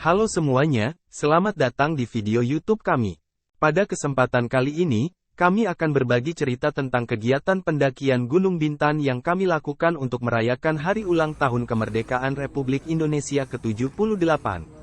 Halo semuanya, selamat datang di video YouTube kami. Pada kesempatan kali ini, kami akan berbagi cerita tentang kegiatan pendakian Gunung Bintan yang kami lakukan untuk merayakan hari ulang tahun kemerdekaan Republik Indonesia ke-78.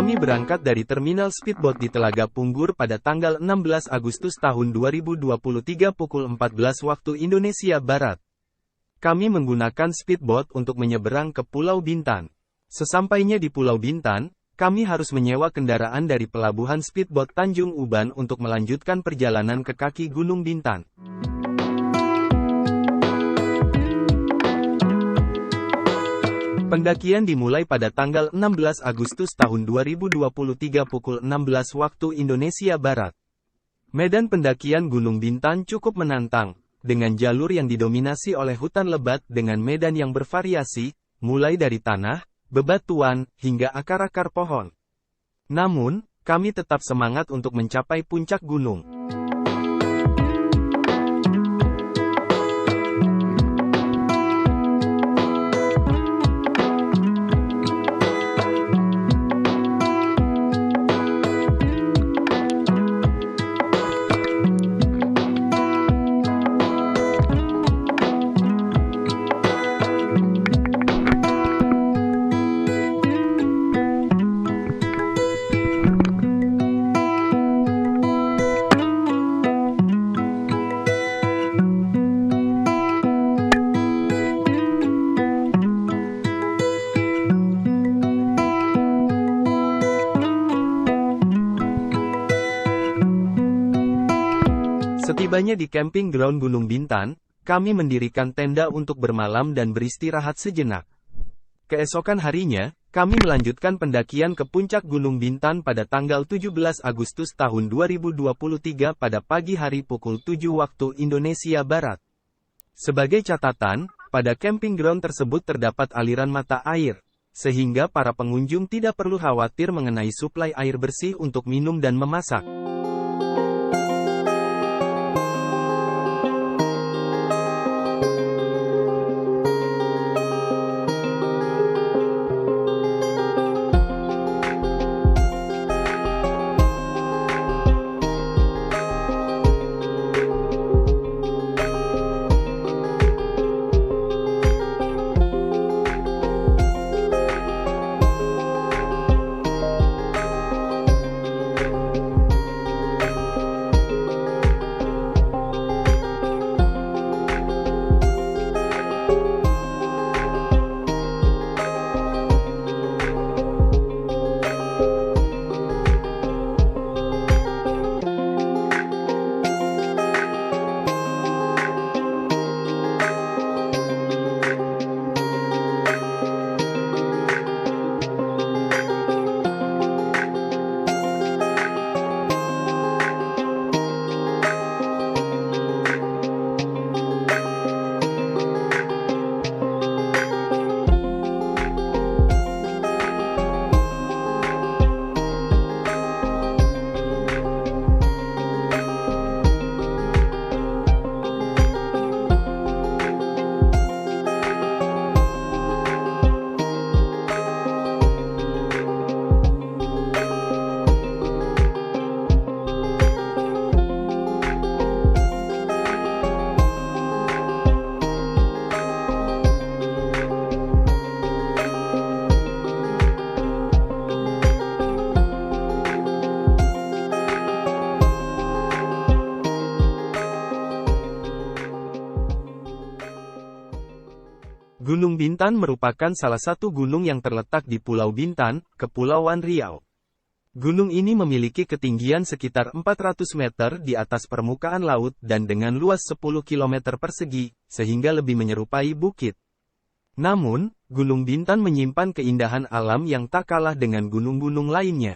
Kami berangkat dari terminal speedboat di Telaga Punggur pada tanggal 16 Agustus tahun 2023 pukul 14 waktu Indonesia Barat. Kami menggunakan speedboat untuk menyeberang ke Pulau Bintan. Sesampainya di Pulau Bintan, kami harus menyewa kendaraan dari pelabuhan speedboat Tanjung Uban untuk melanjutkan perjalanan ke kaki Gunung Bintan. Pendakian dimulai pada tanggal 16 Agustus tahun 2023 pukul 16 waktu Indonesia Barat. Medan pendakian Gunung Bintan cukup menantang, dengan jalur yang didominasi oleh hutan lebat dengan medan yang bervariasi, mulai dari tanah, bebatuan, hingga akar-akar pohon. Namun, kami tetap semangat untuk mencapai puncak gunung. Setibanya di camping ground Gunung Bintan, kami mendirikan tenda untuk bermalam dan beristirahat sejenak. Keesokan harinya, kami melanjutkan pendakian ke puncak Gunung Bintan pada tanggal 17 Agustus tahun 2023 pada pagi hari pukul 7 waktu Indonesia Barat. Sebagai catatan, pada camping ground tersebut terdapat aliran mata air, sehingga para pengunjung tidak perlu khawatir mengenai suplai air bersih untuk minum dan memasak. Gunung Bintan merupakan salah satu gunung yang terletak di Pulau Bintan, Kepulauan Riau. Gunung ini memiliki ketinggian sekitar 400 meter di atas permukaan laut dan dengan luas 10 km persegi, sehingga lebih menyerupai bukit. Namun, Gunung Bintan menyimpan keindahan alam yang tak kalah dengan gunung-gunung lainnya.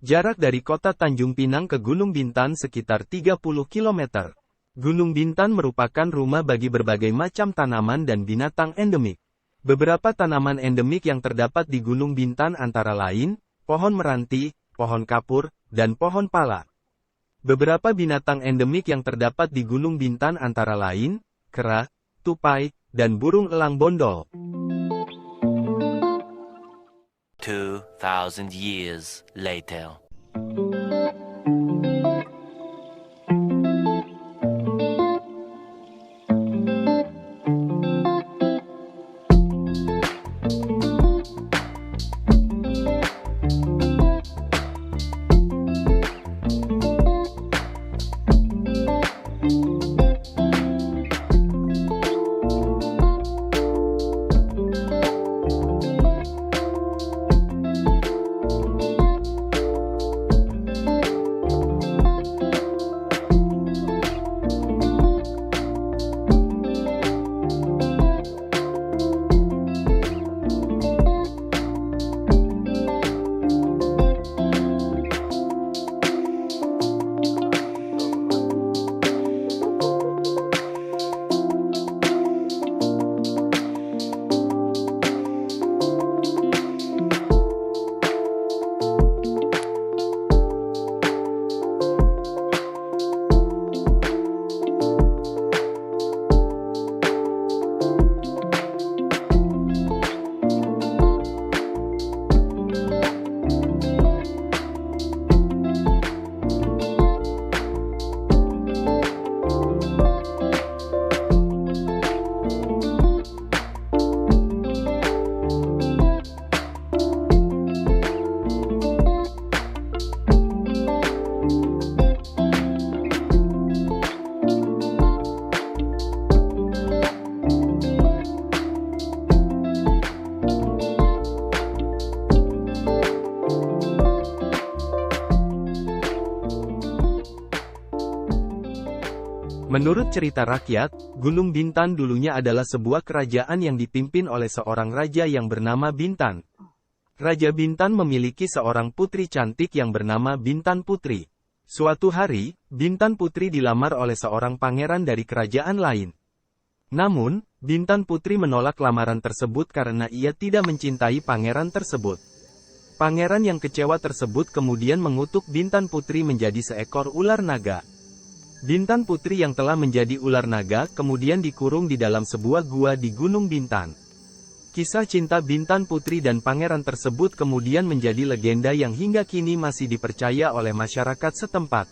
Jarak dari kota Tanjung Pinang ke Gunung Bintan sekitar 30 km. Gunung Bintan merupakan rumah bagi berbagai macam tanaman dan binatang endemik. Beberapa tanaman endemik yang terdapat di Gunung Bintan antara lain, pohon meranti, pohon kapur, dan pohon pala. Beberapa binatang endemik yang terdapat di Gunung Bintan antara lain, kera, tupai, dan burung elang bondol. 2,000 years later. Menurut cerita rakyat, Gunung Bintan dulunya adalah sebuah kerajaan yang dipimpin oleh seorang raja yang bernama Bintan. Raja Bintan memiliki seorang putri cantik yang bernama Bintan Putri. Suatu hari, Bintan Putri dilamar oleh seorang pangeran dari kerajaan lain. Namun, Bintan Putri menolak lamaran tersebut karena ia tidak mencintai pangeran tersebut. Pangeran yang kecewa tersebut kemudian mengutuk Bintan Putri menjadi seekor ular naga. Bintan Putri yang telah menjadi ular naga kemudian dikurung di dalam sebuah gua di Gunung Bintan. Kisah cinta Bintan Putri dan pangeran tersebut kemudian menjadi legenda yang hingga kini masih dipercaya oleh masyarakat setempat.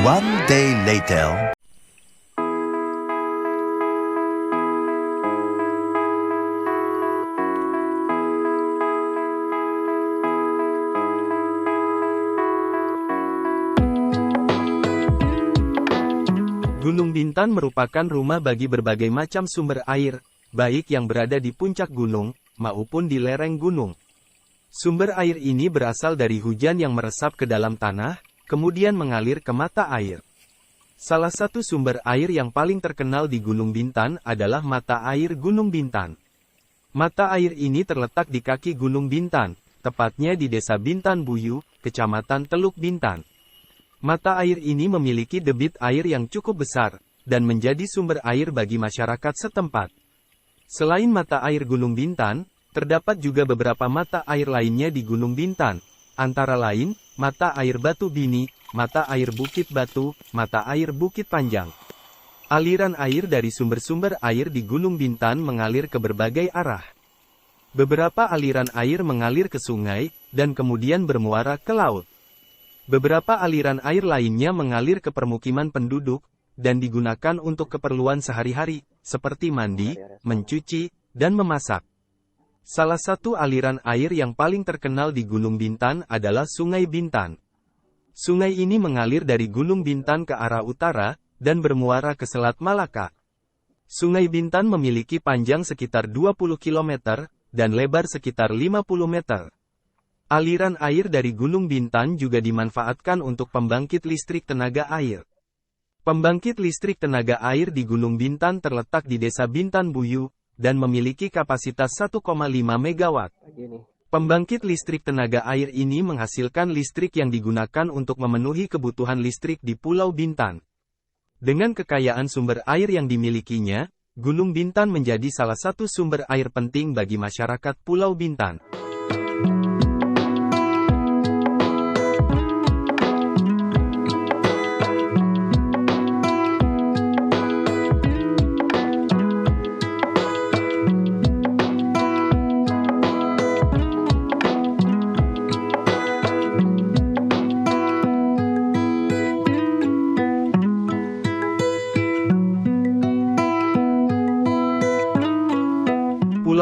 One day later. Gunung Bintan merupakan rumah bagi berbagai macam sumber air, baik yang berada di puncak gunung, maupun di lereng gunung. Sumber air ini berasal dari hujan yang meresap ke dalam tanah, kemudian mengalir ke mata air. Salah satu sumber air yang paling terkenal di Gunung Bintan adalah mata air Gunung Bintan. Mata air ini terletak di kaki Gunung Bintan, tepatnya di Desa Bintan Buyu, Kecamatan Teluk Bintan. Mata air ini memiliki debit air yang cukup besar, dan menjadi sumber air bagi masyarakat setempat. Selain mata air Gunung Bintan, terdapat juga beberapa mata air lainnya di Gunung Bintan, antara lain, mata air Batu Bini, mata air Bukit Batu, mata air Bukit Panjang. Aliran air dari sumber-sumber air di Gunung Bintan mengalir ke berbagai arah. Beberapa aliran air mengalir ke sungai, dan kemudian bermuara ke laut. Beberapa aliran air lainnya mengalir ke permukiman penduduk, dan digunakan untuk keperluan sehari-hari, seperti mandi, mencuci, dan memasak. Salah satu aliran air yang paling terkenal di Gunung Bintan adalah Sungai Bintan. Sungai ini mengalir dari Gunung Bintan ke arah utara, dan bermuara ke Selat Malaka. Sungai Bintan memiliki panjang sekitar 20 km, dan lebar sekitar 50 meter. Aliran air dari Gunung Bintan juga dimanfaatkan untuk pembangkit listrik tenaga air. Pembangkit listrik tenaga air di Gunung Bintan terletak di Desa Bintan Buyu, dan memiliki kapasitas 1,5 MW. Pembangkit listrik tenaga air ini menghasilkan listrik yang digunakan untuk memenuhi kebutuhan listrik di Pulau Bintan. Dengan kekayaan sumber air yang dimilikinya, Gunung Bintan menjadi salah satu sumber air penting bagi masyarakat Pulau Bintan.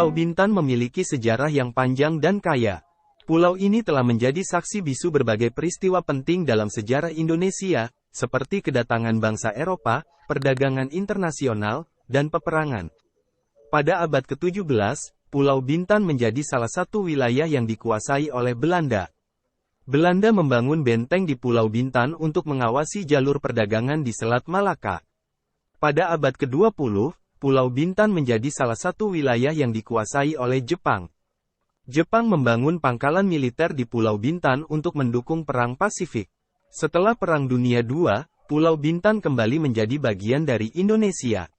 Pulau Bintan memiliki sejarah yang panjang dan kaya. Pulau ini telah menjadi saksi bisu berbagai peristiwa penting dalam sejarah Indonesia, seperti kedatangan bangsa Eropa, perdagangan internasional, dan peperangan. Pada abad ke-17, Pulau Bintan menjadi salah satu wilayah yang dikuasai oleh Belanda. Belanda membangun benteng di Pulau Bintan untuk mengawasi jalur perdagangan di Selat Malaka. Pada abad ke-20, Pulau Bintan menjadi salah satu wilayah yang dikuasai oleh Jepang. Jepang membangun pangkalan militer di Pulau Bintan untuk mendukung Perang Pasifik. Setelah Perang Dunia II, Pulau Bintan kembali menjadi bagian dari Indonesia.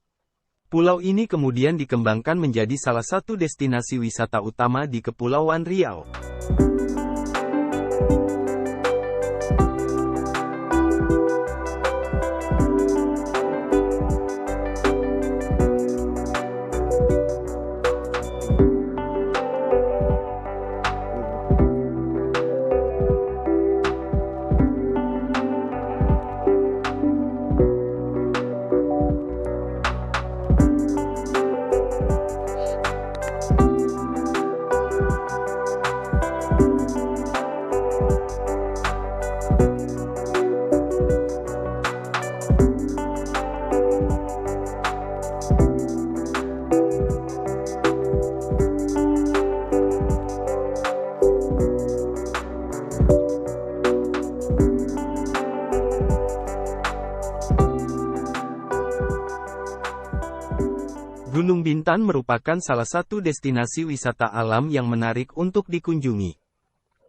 Pulau ini kemudian dikembangkan menjadi salah satu destinasi wisata utama di Kepulauan Riau. Gunung Bintan merupakan salah satu destinasi wisata alam yang menarik untuk dikunjungi.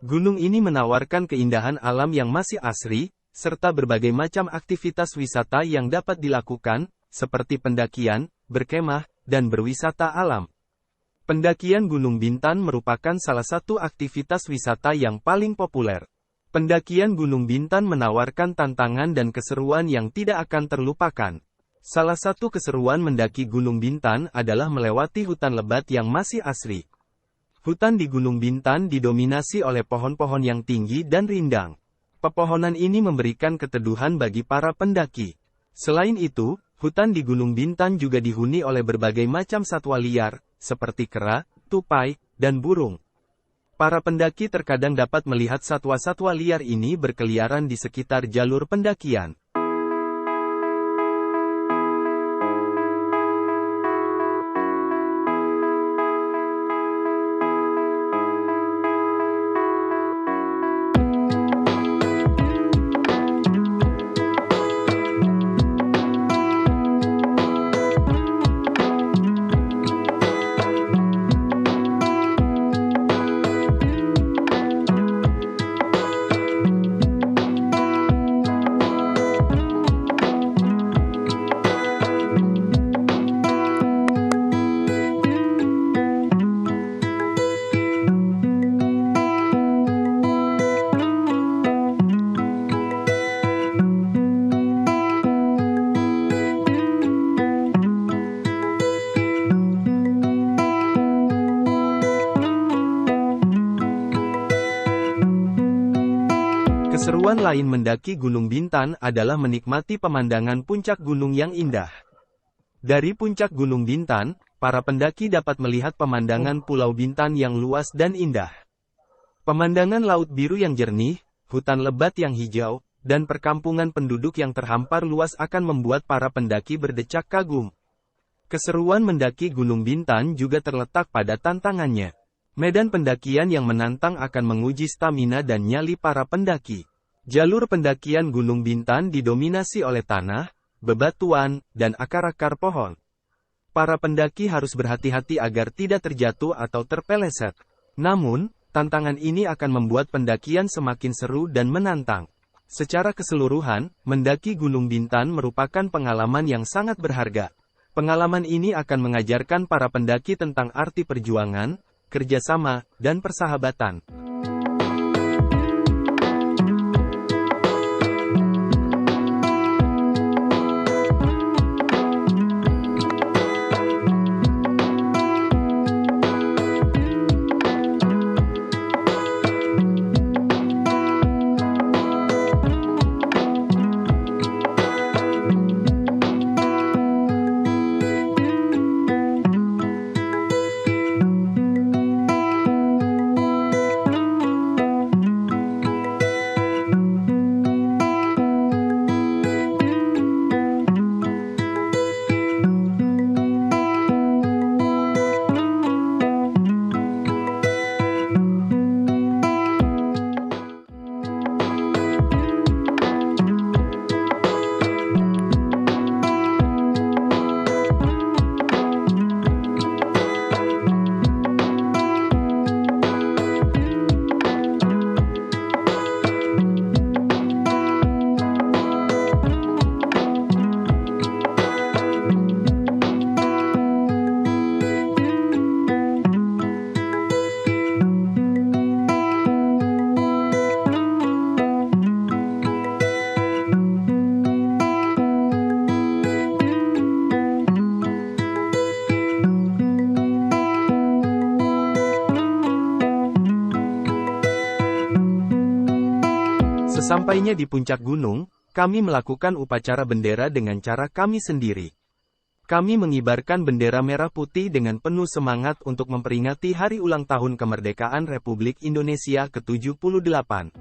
Gunung ini menawarkan keindahan alam yang masih asri, serta berbagai macam aktivitas wisata yang dapat dilakukan, seperti pendakian, berkemah, dan berwisata alam. Pendakian Gunung Bintan merupakan salah satu aktivitas wisata yang paling populer. Pendakian Gunung Bintan menawarkan tantangan dan keseruan yang tidak akan terlupakan. Salah satu keseruan mendaki Gunung Bintan adalah melewati hutan lebat yang masih asri. Hutan di Gunung Bintan didominasi oleh pohon-pohon yang tinggi dan rindang. Pepohonan ini memberikan keteduhan bagi para pendaki. Selain itu, hutan di Gunung Bintan juga dihuni oleh berbagai macam satwa liar, seperti kera, tupai, dan burung. Para pendaki terkadang dapat melihat satwa-satwa liar ini berkeliaran di sekitar jalur pendakian. Keseruan lain mendaki Gunung Bintan adalah menikmati pemandangan puncak gunung yang indah. Dari puncak Gunung Bintan, para pendaki dapat melihat pemandangan Pulau Bintan yang luas dan indah. Pemandangan laut biru yang jernih, hutan lebat yang hijau, dan perkampungan penduduk yang terhampar luas akan membuat para pendaki berdecak kagum. Keseruan mendaki Gunung Bintan juga terletak pada tantangannya. Medan pendakian yang menantang akan menguji stamina dan nyali para pendaki. Jalur pendakian Gunung Bintan didominasi oleh tanah, bebatuan, dan akar-akar pohon. Para pendaki harus berhati-hati agar tidak terjatuh atau terpeleset. Namun, tantangan ini akan membuat pendakian semakin seru dan menantang. Secara keseluruhan, mendaki Gunung Bintan merupakan pengalaman yang sangat berharga. Pengalaman ini akan mengajarkan para pendaki tentang arti perjuangan, kerjasama, dan persahabatan. Sesampainya di puncak gunung, kami melakukan upacara bendera dengan cara kami sendiri. Kami mengibarkan bendera merah putih dengan penuh semangat untuk memperingati hari ulang tahun kemerdekaan Republik Indonesia ke-78.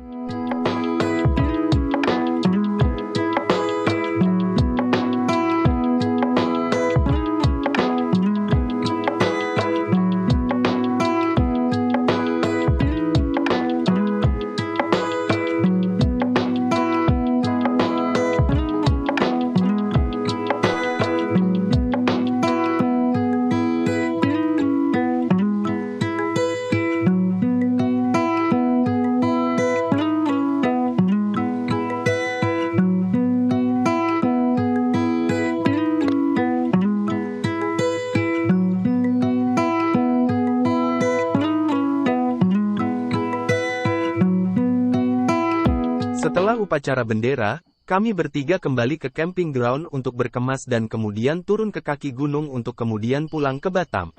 Setelah upacara bendera, kami bertiga kembali ke camping ground untuk berkemas dan kemudian turun ke kaki gunung untuk kemudian pulang ke Batam.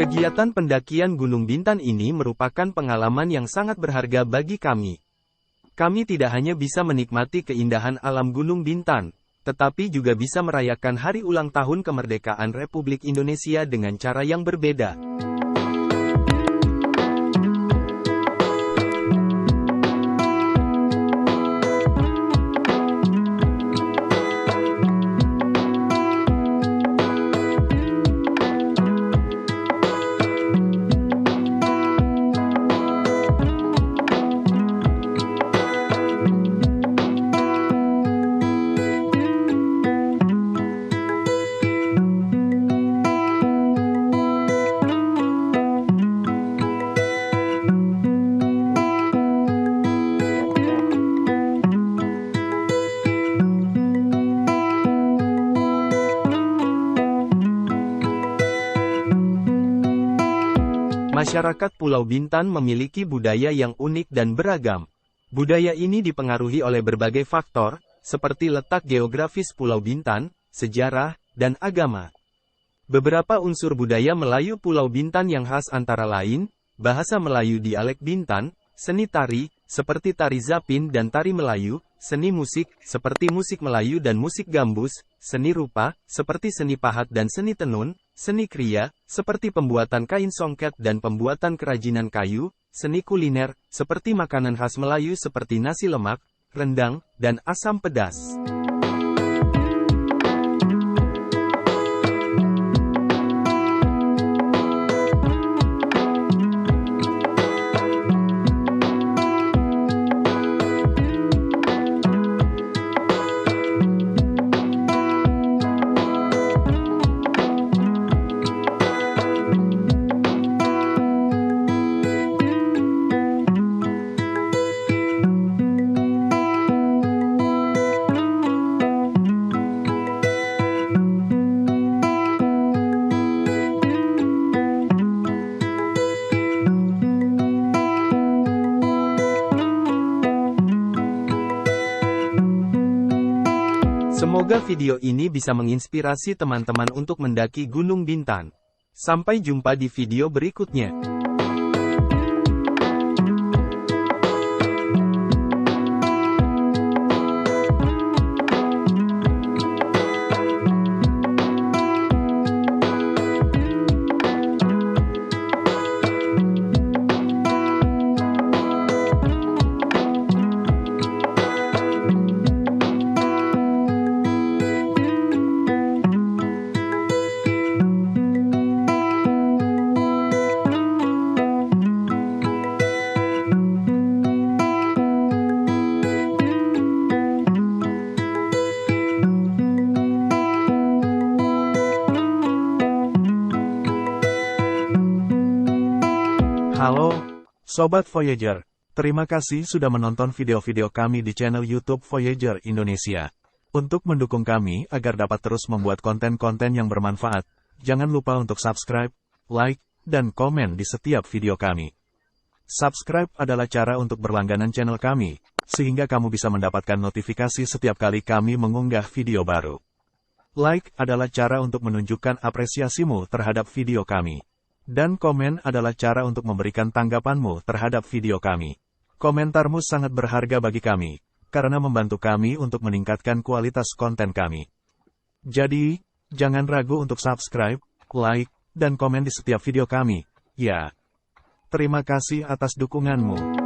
Kegiatan pendakian Gunung Bintan ini merupakan pengalaman yang sangat berharga bagi kami. Kami tidak hanya bisa menikmati keindahan alam Gunung Bintan, tetapi juga bisa merayakan hari ulang tahun kemerdekaan Republik Indonesia dengan cara yang berbeda. Masyarakat Pulau Bintan memiliki budaya yang unik dan beragam. Budaya ini dipengaruhi oleh berbagai faktor, seperti letak geografis Pulau Bintan, sejarah, dan agama. Beberapa unsur budaya Melayu Pulau Bintan yang khas antara lain, bahasa Melayu dialek Bintan, seni tari, seperti tari zapin dan tari Melayu, seni musik, seperti musik Melayu dan musik gambus, seni rupa, seperti seni pahat dan seni tenun, seni kriya, seperti pembuatan kain songket dan pembuatan kerajinan kayu, seni kuliner, seperti makanan khas Melayu seperti nasi lemak, rendang, dan asam pedas. Semoga video ini bisa menginspirasi teman-teman untuk mendaki Gunung Bintan. Sampai jumpa di video berikutnya. Halo, Sobat Voyager. Terima kasih sudah menonton video-video kami di channel YouTube Voyager Indonesia. Untuk mendukung kami agar dapat terus membuat konten-konten yang bermanfaat, jangan lupa untuk subscribe, like, dan komen di setiap video kami. Subscribe adalah cara untuk berlangganan channel kami, sehingga kamu bisa mendapatkan notifikasi setiap kali kami mengunggah video baru. Like adalah cara untuk menunjukkan apresiasimu terhadap video kami. Dan komen adalah cara untuk memberikan tanggapanmu terhadap video kami. Komentarmu sangat berharga bagi kami, karena membantu kami untuk meningkatkan kualitas konten kami. Jadi, jangan ragu untuk subscribe, like, dan komen di setiap video kami. Ya. Terima kasih atas dukunganmu.